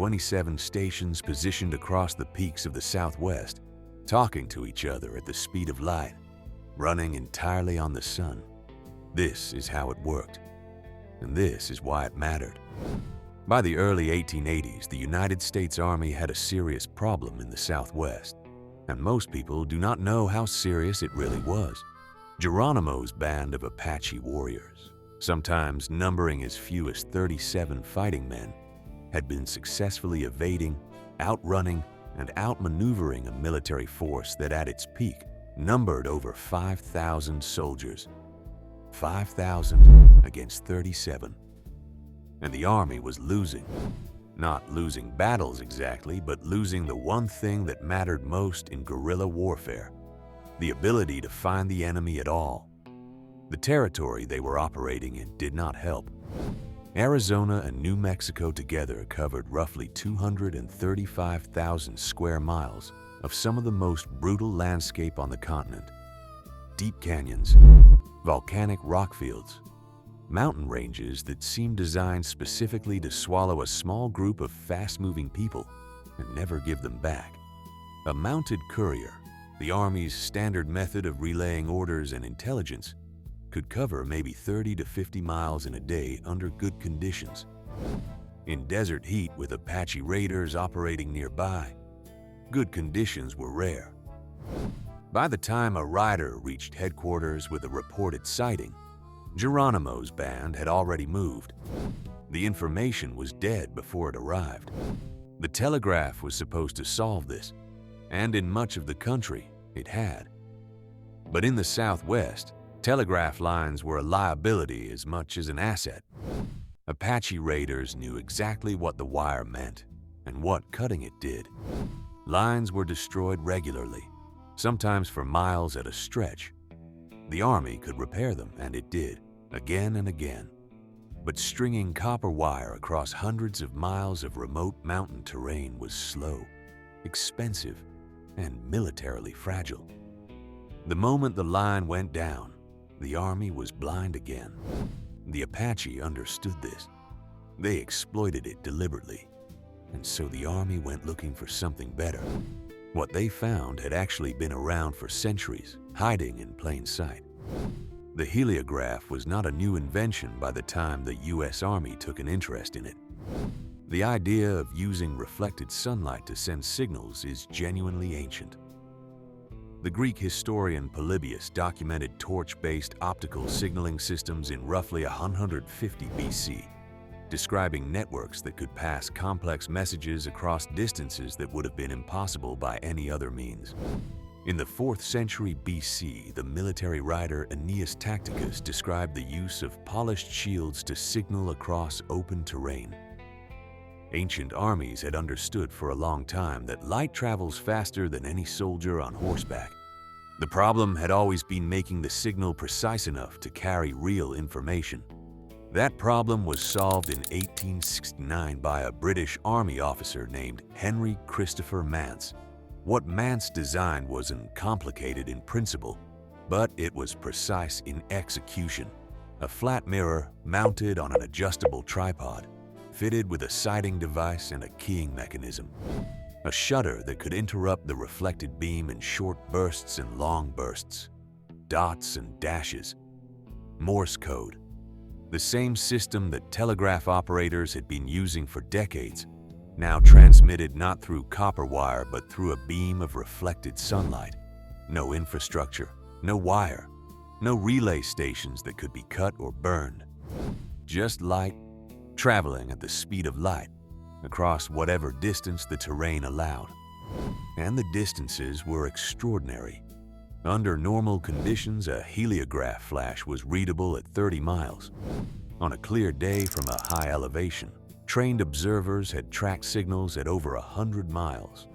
27 stations positioned across the peaks of the Southwest, talking to each other at the speed of light, running entirely on the sun. This is how it worked, and this is why it mattered. By the early 1880s, the United States Army had a serious problem in the Southwest, and most people do not know how serious it really was. Geronimo's band of Apache warriors, sometimes numbering as few as 37 fighting men, had been successfully evading, outrunning, and outmaneuvering a military force that at its peak numbered over 5,000 soldiers. 5,000 against 37. And the army was losing. Not losing battles exactly, but losing the one thing that mattered most in guerrilla warfare: the ability to find the enemy at all. The territory they were operating in did not help. Arizona and New Mexico together covered roughly 235,000 square miles of some of the most brutal landscape on the continent. Deep canyons, volcanic rock fields, mountain ranges that seemed designed specifically to swallow a small group of fast-moving people and never give them back. A mounted courier, the Army's standard method of relaying orders and intelligence, could cover maybe 30 to 50 miles in a day under good conditions. In desert heat with Apache raiders operating nearby, good conditions were rare. By the time a rider reached headquarters with a reported sighting, Geronimo's band had already moved. The information was dead before it arrived. The telegraph was supposed to solve this, and in much of the country, it had. But in the Southwest, telegraph lines were a liability as much as an asset. Apache raiders knew exactly what the wire meant and what cutting it did. Lines were destroyed regularly, sometimes for miles at a stretch. The Army could repair them, and it did, again and again. But stringing copper wire across hundreds of miles of remote mountain terrain was slow, expensive, and militarily fragile. The moment the line went down, the Army was blind again. The Apache understood this. They exploited it deliberately, and so the Army went looking for something better. What they found had actually been around for centuries, hiding in plain sight. The heliograph was not a new invention by the time the U.S. Army took an interest in it. The idea of using reflected sunlight to send signals is genuinely ancient. The Greek historian Polybius documented torch-based optical signaling systems in roughly 150 BC, describing networks that could pass complex messages across distances that would have been impossible by any other means. In the 4th century BC, the military writer Aeneas Tacticus described the use of polished shields to signal across open terrain. Ancient armies had understood for a long time that light travels faster than any soldier on horseback. The problem had always been making the signal precise enough to carry real information. That problem was solved in 1869 by a British Army officer named Henry Christopher Mance. What Mance designed wasn't complicated in principle, but it was precise in execution. A flat mirror mounted on an adjustable tripod, fitted with a sighting device and a keying mechanism. A shutter that could interrupt the reflected beam in short bursts and long bursts. Dots and dashes. Morse code. The same system that telegraph operators had been using for decades, now transmitted not through copper wire but through a beam of reflected sunlight. No infrastructure, no wire, no relay stations that could be cut or burned. Just light, traveling at the speed of light, across whatever distance the terrain allowed. And the distances were extraordinary. Under normal conditions, a heliograph flash was readable at 30 miles. On a clear day from a high elevation, trained observers had tracked signals at over 100 miles.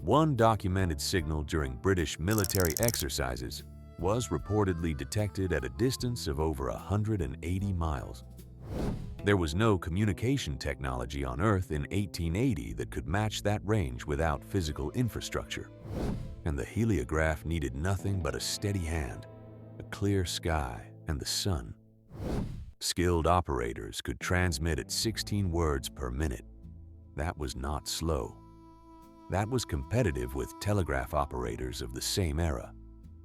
One documented signal during British military exercises was reportedly detected at a distance of over 180 miles. There was no communication technology on Earth in 1880 that could match that range without physical infrastructure. And the heliograph needed nothing but a steady hand, a clear sky, and the sun. Skilled operators could transmit at 16 words per minute. that was not slow. That was competitive with telegraph operators of the same era.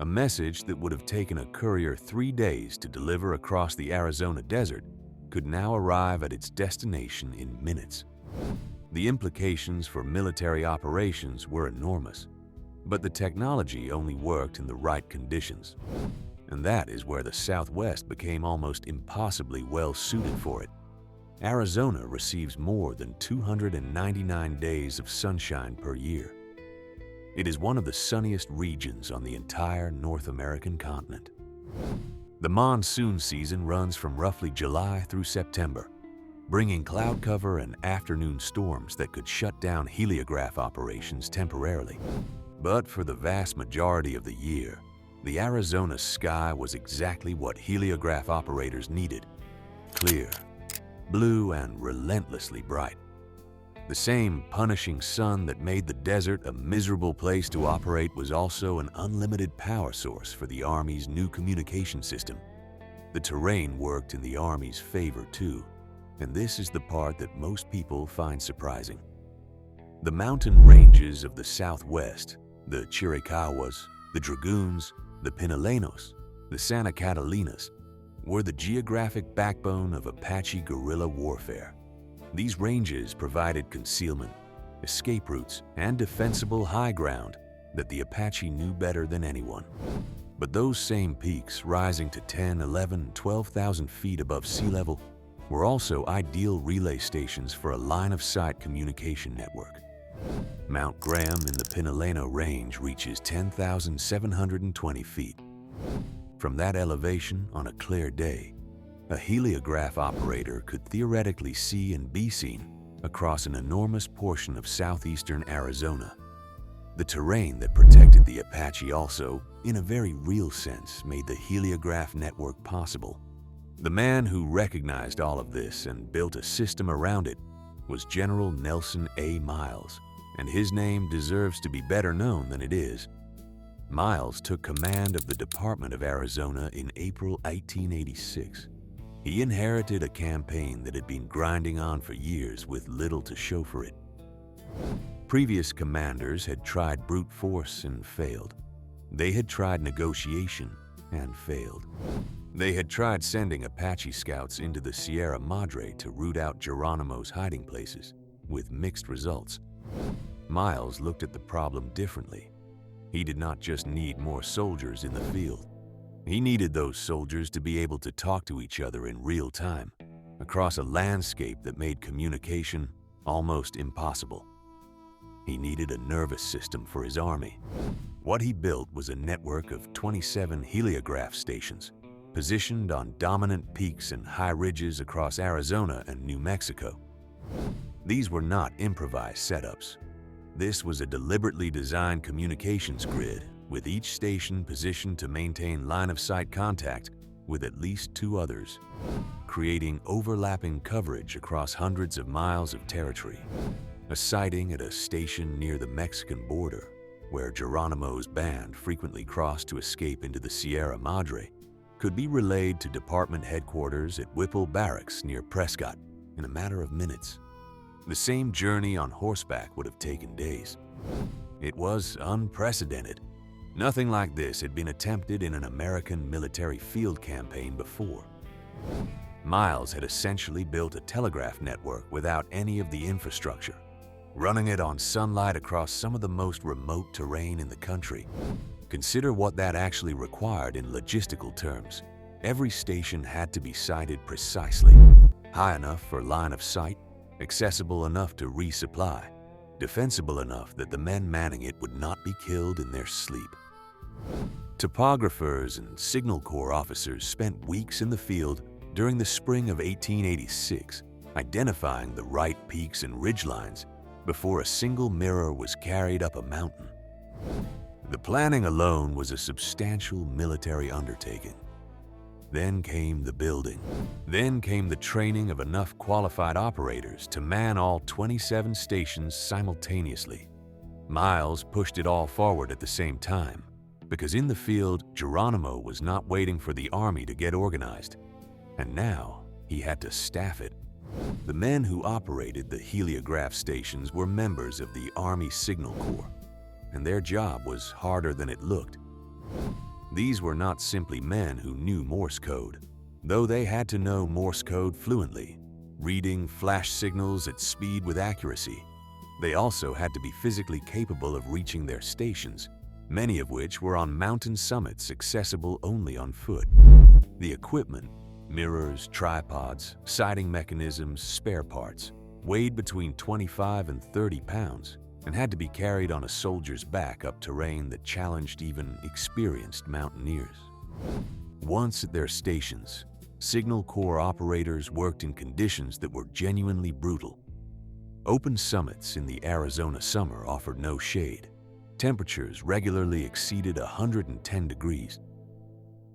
A message that would have taken a courier 3 days to deliver across the Arizona desert could now arrive at its destination in minutes. The implications for military operations were enormous, but the technology only worked in the right conditions. And that is where the Southwest became almost impossibly well suited for it. Arizona receives more than 299 days of sunshine per year. It is one of the sunniest regions on the entire North American continent. The monsoon season runs from roughly July through September, bringing cloud cover and afternoon storms that could shut down heliograph operations temporarily. But for the vast majority of the year, the Arizona sky was exactly what heliograph operators needed: clear, blue, and relentlessly bright. The same punishing sun that made the desert a miserable place to operate was also an unlimited power source for the Army's new communication system. The terrain worked in the Army's favor too, and this is the part that most people find surprising. The mountain ranges of the Southwest, the Chiricahuas, the Dragoons, the Pinalenos, the Santa Catalinas, were the geographic backbone of Apache guerrilla warfare. These ranges provided concealment, escape routes, and defensible high ground that the Apache knew better than anyone. But those same peaks, rising to 10, 11, 12,000 feet above sea level, were also ideal relay stations for a line-of-sight communication network. Mount Graham in the Pinaleno Range reaches 10,720 feet. From that elevation, on a clear day, a heliograph operator could theoretically see and be seen across an enormous portion of southeastern Arizona. The terrain that protected the Apache also, in a very real sense, made the heliograph network possible. The man who recognized all of this and built a system around it was General Nelson A. Miles, and his name deserves to be better known than it is. Miles took command of the Department of Arizona in April 1886. He inherited a campaign that had been grinding on for years with little to show for it. Previous commanders had tried brute force and failed. They had tried negotiation and failed. They had tried sending Apache scouts into the Sierra Madre to root out Geronimo's hiding places, with mixed results. Miles looked at the problem differently. He did not just need more soldiers in the field. He needed those soldiers to be able to talk to each other in real time, across a landscape that made communication almost impossible. He needed a nervous system for his army. What he built was a network of 27 heliograph stations, positioned on dominant peaks and high ridges across Arizona and New Mexico. These were not improvised setups. This was a deliberately designed communications grid, with each station positioned to maintain line-of-sight contact with at least 2 others, creating overlapping coverage across hundreds of miles of territory. A sighting at a station near the Mexican border, where Geronimo's band frequently crossed to escape into the Sierra Madre, could be relayed to department headquarters at Whipple Barracks near Prescott in a matter of minutes. The same journey on horseback would have taken days. It was unprecedented. Nothing like this had been attempted in an American military field campaign before. Miles had essentially built a telegraph network without any of the infrastructure, running it on sunlight across some of the most remote terrain in the country. Consider what that actually required in logistical terms. Every station had to be sited precisely, high enough for line of sight, accessible enough to resupply, defensible enough that the men manning it would not be killed in their sleep. Topographers and Signal Corps officers spent weeks in the field during the spring of 1886, identifying the right peaks and ridgelines before a single mirror was carried up a mountain. The planning alone was a substantial military undertaking. Then came the building. Then came the training of enough qualified operators to man all 27 stations simultaneously. Miles pushed it all forward at the same time, because in the field, Geronimo was not waiting for the army to get organized, and now he had to staff it. The men who operated the heliograph stations were members of the Army Signal Corps, and their job was harder than it looked. These were not simply men who knew Morse code, though they had to know Morse code fluently, reading flash signals at speed with accuracy. They also had to be physically capable of reaching their stations, many of which were on mountain summits accessible only on foot. The equipment, mirrors, tripods, sighting mechanisms, spare parts, weighed between 25 and 30 pounds and had to be carried on a soldier's back up terrain that challenged even experienced mountaineers. Once at their stations, Signal Corps operators worked in conditions that were genuinely brutal. Open summits in the Arizona summer offered no shade. Temperatures regularly exceeded 110 degrees.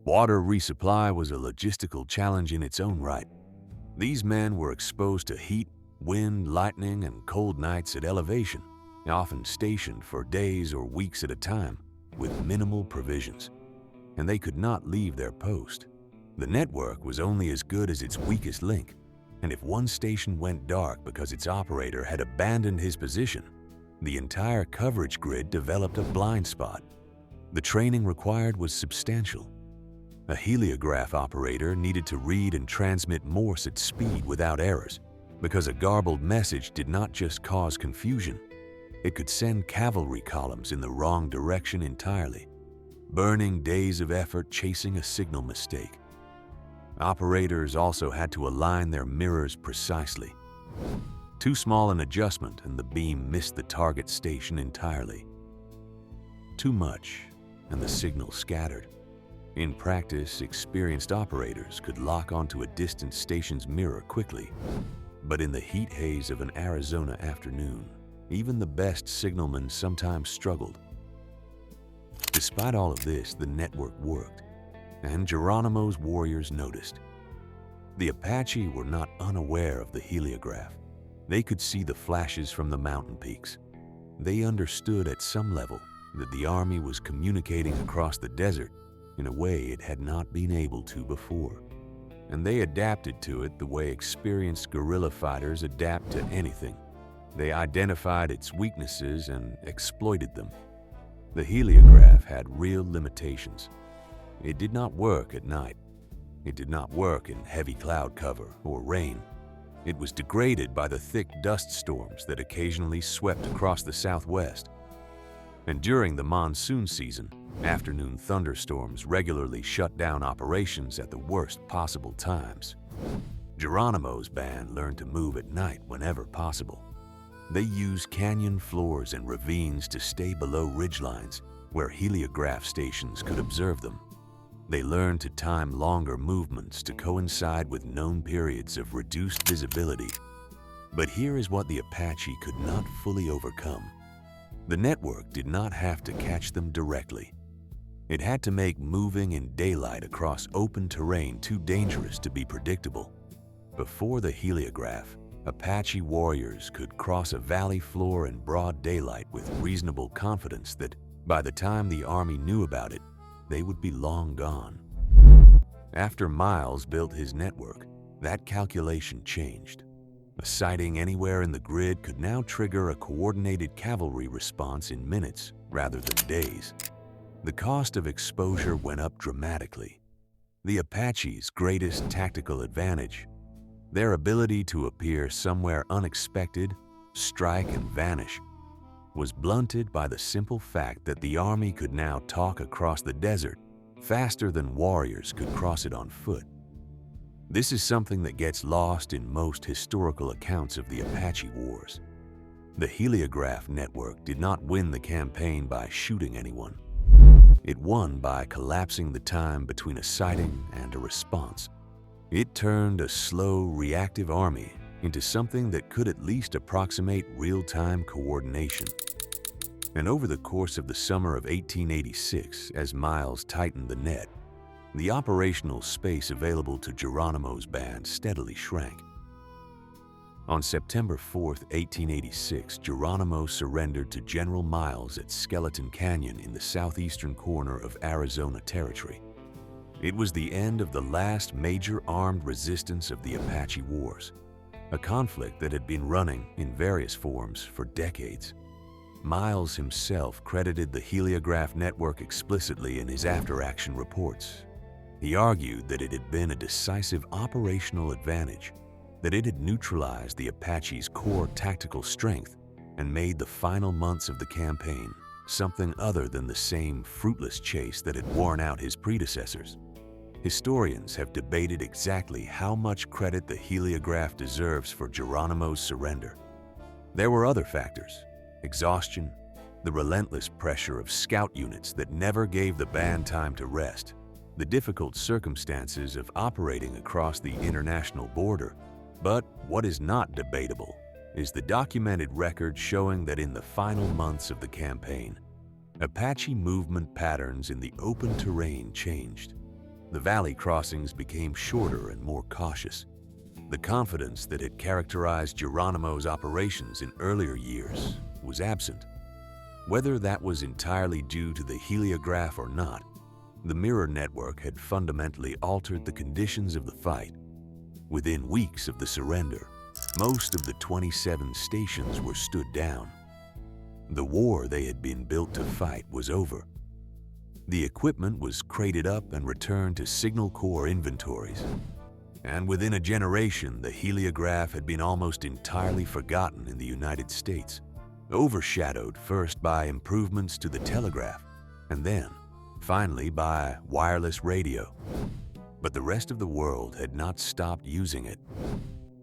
Water resupply was a logistical challenge in its own right. These men were exposed to heat, wind, lightning, and cold nights at elevation, often stationed for days or weeks at a time with minimal provisions, and they could not leave their post. The network was only as good as its weakest link, and if one station went dark because its operator had abandoned his position, the entire coverage grid developed a blind spot. The training required was substantial. A heliograph operator needed to read and transmit Morse at speed without errors, because a garbled message did not just cause confusion, it could send cavalry columns in the wrong direction entirely, burning days of effort chasing a signal mistake. Operators also had to align their mirrors precisely. Too small an adjustment and the beam missed the target station entirely. Too much and the signal scattered. In practice, experienced operators could lock onto a distant station's mirror quickly, but in the heat haze of an Arizona afternoon, even the best signalmen sometimes struggled. Despite all of this, the network worked, and Geronimo's warriors noticed. The Apache were not unaware of the heliograph. They could see the flashes from the mountain peaks. They understood at some level that the army was communicating across the desert in a way it had not been able to before, and they adapted to it the way experienced guerrilla fighters adapt to anything. They identified its weaknesses and exploited them. The heliograph had real limitations. It did not work at night. It did not work in heavy cloud cover or rain. It was degraded by the thick dust storms that occasionally swept across the southwest. And during the monsoon season, afternoon thunderstorms regularly shut down operations at the worst possible times. Geronimo's band learned to move at night whenever possible. They used canyon floors and ravines to stay below ridgelines where heliograph stations could observe them. They learned to time longer movements to coincide with known periods of reduced visibility. But here is what the Apache could not fully overcome. The network did not have to catch them directly. It had to make moving in daylight across open terrain too dangerous to be predictable. Before the heliograph, Apache warriors could cross a valley floor in broad daylight with reasonable confidence that by the time the army knew about it, they would be long gone. After Miles built his network, that calculation changed. A sighting anywhere in the grid could now trigger a coordinated cavalry response in minutes rather than days. The cost of exposure went up dramatically. The Apache's greatest tactical advantage, their ability to appear somewhere unexpected, strike and vanish, was blunted by the simple fact that the army could now talk across the desert faster than warriors could cross it on foot. This is something that gets lost in most historical accounts of the Apache Wars. The heliograph network did not win the campaign by shooting anyone. It won by collapsing the time between a sighting and a response. It turned a slow, reactive army into something that could at least approximate real-time coordination. And over the course of the summer of 1886, as Miles tightened the net, the operational space available to Geronimo's band steadily shrank. On September 4, 1886, Geronimo surrendered to General Miles at Skeleton Canyon in the southeastern corner of Arizona Territory. It was the end of the last major armed resistance of the Apache Wars. a conflict that had been running in various forms for decades. Miles himself credited the Heliograph network explicitly in his after-action reports. He argued that it had been a decisive operational advantage, that it had neutralized the Apache's core tactical strength and made the final months of the campaign something other than the same fruitless chase that had worn out his predecessors. Historians have debated exactly how much credit the Heliograph deserves for Geronimo's surrender. There were other factors: exhaustion, the relentless pressure of scout units that never gave the band time to rest, the difficult circumstances of operating across the international border. But what is not debatable is the documented record showing that in the final months of the campaign, Apache movement patterns in the open terrain changed. The valley crossings became shorter and more cautious. The confidence that had characterized Geronimo's operations in earlier years was absent. Whether that was entirely due to the Heliograph or not, the mirror network had fundamentally altered the conditions of the fight. Within weeks of the surrender, most of the 27 stations were stood down. The war they had been built to fight was over. The equipment was crated up and returned to Signal Corps inventories. And within a generation, the Heliograph had been almost entirely forgotten in the United States, overshadowed first by improvements to the telegraph, and then, finally, by wireless radio. But the rest of the world had not stopped using it.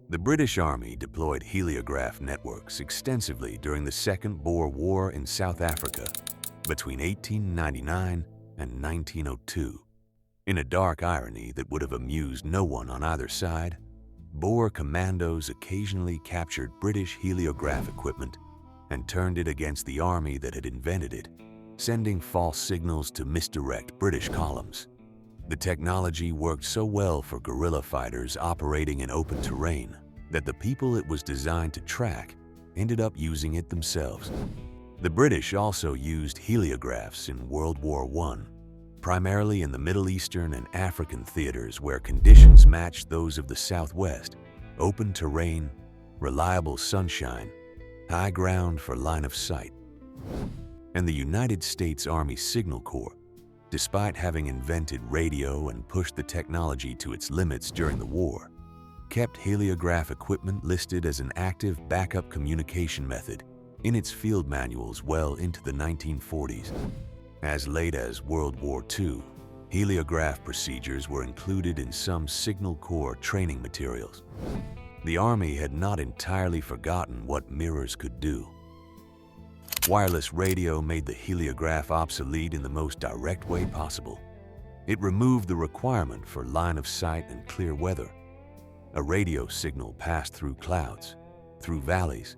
The British Army deployed heliograph networks extensively during the Second Boer War in South Africa between 1899 and 1902. In a dark irony that would have amused no one on either side, Boer commandos occasionally captured British heliograph equipment and turned it against the army that had invented it, sending false signals to misdirect British columns. The technology worked so well for guerrilla fighters operating in open terrain that the people it was designed to track ended up using it themselves. The British also used heliographs in World War I, primarily in the Middle Eastern and African theaters where conditions matched those of the Southwest: open terrain, reliable sunshine, high ground for line of sight. And the United States Army Signal Corps, despite having invented radio and pushed the technology to its limits during the war, kept heliograph equipment listed as an active backup communication method in its field manuals well into the 1940s. As late as World War II, heliograph procedures were included in some Signal Corps training materials. The Army had not entirely forgotten what mirrors could do. Wireless radio made the heliograph obsolete in the most direct way possible. It removed the requirement for line of sight and clear weather. A radio signal passed through clouds, through valleys,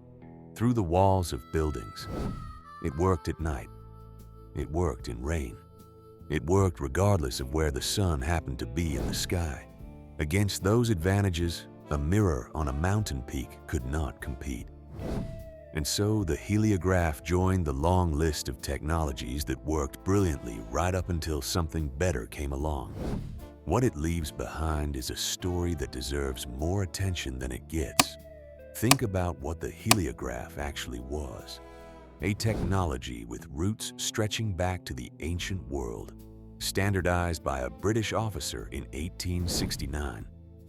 through the walls of buildings. It worked at night. It worked in rain. It worked regardless of where the sun happened to be in the sky. Against those advantages, a mirror on a mountain peak could not compete. And so the heliograph joined the long list of technologies that worked brilliantly right up until something better came along. What it leaves behind is a story that deserves more attention than it gets. Think about what the heliograph actually was: a technology with roots stretching back to the ancient world, standardized by a British officer in 1869,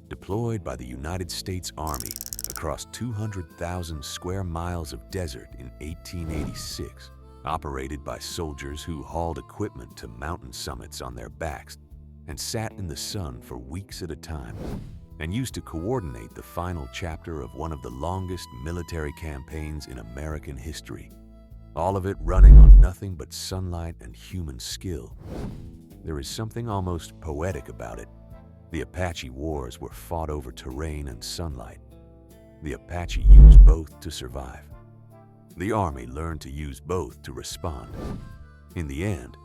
deployed by the United States Army across 200,000 square miles of desert in 1886, operated by soldiers who hauled equipment to mountain summits on their backs and sat in the sun for weeks at a time, and used to coordinate the final chapter of one of the longest military campaigns in American history. All of it running on nothing but sunlight and human skill. There is something almost poetic about it. The Apache Wars were fought over terrain and sunlight. The Apache used both to survive. The Army learned to use both to respond. In the end,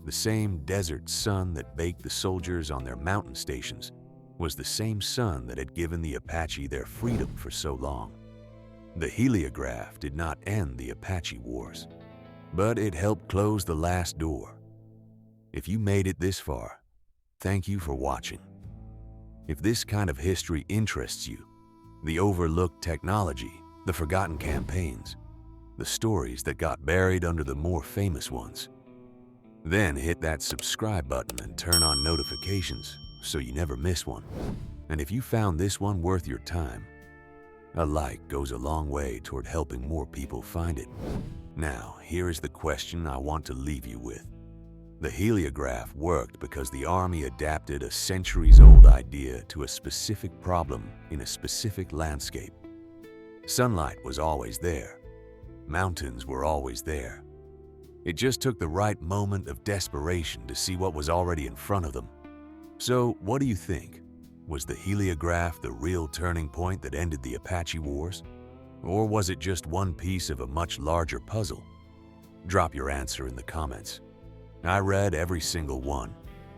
the same desert sun that baked the soldiers on their mountain stations was the same sun that had given the Apache their freedom for so long. The heliograph did not end the Apache Wars, but it helped close the last door. If you made it this far, thank you for watching. If this kind of history interests you, The overlooked technology, the forgotten campaigns, the stories that got buried under the more famous ones. Then hit that subscribe button and turn on notifications so you never miss one. And if you found this one worth your time, a like goes a long way toward helping more people find it. Now, here is the question I want to leave you with. The heliograph worked because the Army adapted a centuries-old idea to a specific problem in a specific landscape. Sunlight was always there. Mountains were always there. It just took the right moment of desperation to see what was already in front of them. So, what do you think? Was the heliograph the real turning point that ended the Apache Wars? Or was it just one piece of a much larger puzzle? Drop your answer in the comments. I read every single one,